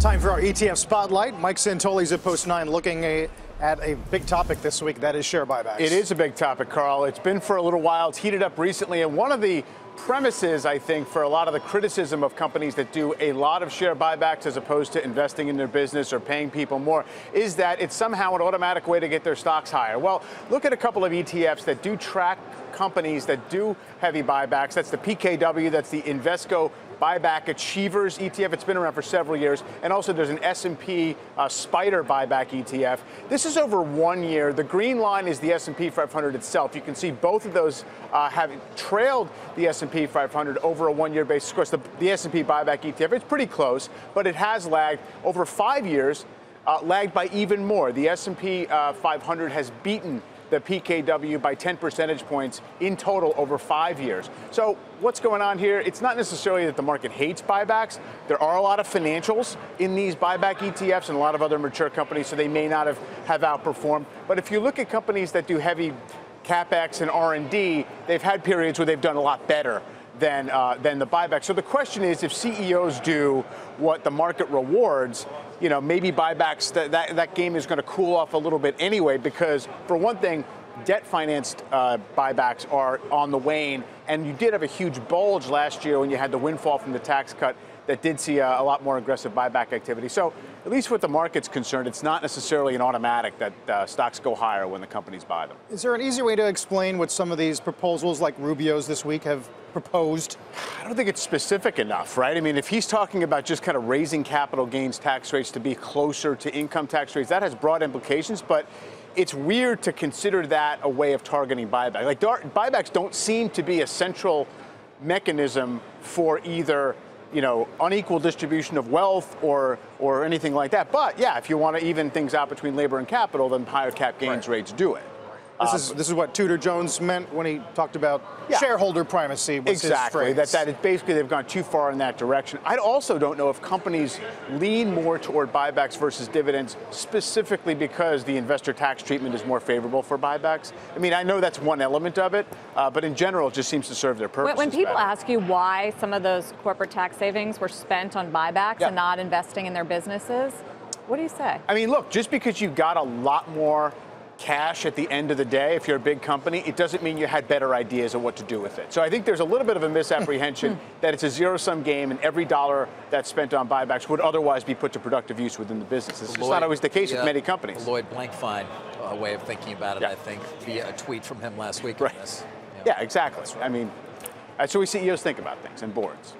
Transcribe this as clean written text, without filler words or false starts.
Time for our ETF Spotlight. Mike Santoli's at Post 9 looking at a big topic this week, that is share buybacks. It is a big topic, Carl. It's been for a little while. It's heated up recently. And one of the premises, I think, for a lot of the criticism of companies that do a lot of share buybacks as opposed to investing in their business or paying people more is that it's somehow an automatic way to get their stocks higher. Well, look at a couple of ETFs that do track companies that do heavy buybacks. That's the PKW, that's the Invesco Buyback Achievers ETF. It's been around for several years. And also there's an S&P Spider Buyback ETF. This is over 1 year. The green line is the S&P 500 itself. You can see both of those have trailed the S&P 500 over a 1 year basis. Of course, the S&P Buyback ETF, it's pretty close, but it has lagged over 5 years, lagged by even more. The S&P 500 has beaten the PKW by 10 percentage points in total over 5 years. So what's going on here? It's not necessarily that the market hates buybacks. There are a lot of financials in these buyback ETFs and a lot of other mature companies, so they may not have outperformed. But if you look at companies that do heavy CapEx and R&D, they've had periods where they've done a lot better than the buyback. So the question is, if CEOs do what the market rewards, you know, maybe buybacks, that game is going to cool off a little bit anyway, because for one thing, debt-financed buybacks are on the wane, and you did have a huge bulge last year when you had the windfall from the tax cut that did see a lot more aggressive buyback activity. So at least with the market's concerned, it's not necessarily an automatic that stocks go higher when the companies buy them. Is there an easy way to explain what some of these proposals like Rubio's this week have proposed? I don't think it's specific enough, right? I mean, if he's talking about just kind of raising capital gains tax rates to be closer to income tax rates, that has broad implications, but it's weird to consider that a way of targeting buyback. Like, buybacks don't seem to be a central mechanism for either, you know, unequal distribution of wealth or anything like that. But yeah, if you want to even things out between labor and capital, then higher cap gains rates do it. This is what Tudor Jones meant when he talked about shareholder primacy. Exactly. That basically they've gone too far in that direction. I also don't know if companies lean more toward buybacks versus dividends specifically because the investor tax treatment is more favorable for buybacks. I mean, I know that's one element of it, but in general, it just seems to serve their purpose. When people ask you why some of those corporate tax savings were spent on buybacks and not investing in their businesses, what do you say? I mean, look, just because you got a lot more cash at the end of the day, if you're a big company, it doesn't mean you had better ideas of what to do with it. So I think there's a little bit of a misapprehension that it's a zero-sum game and every dollar that's spent on buybacks would otherwise be put to productive use within the business. It's just not always the case with many companies. Lloyd Blankfein way of thinking about it, I think, via a tweet from him last week. Right. Yeah, exactly. I mean, that's the way CEOs think about things and boards.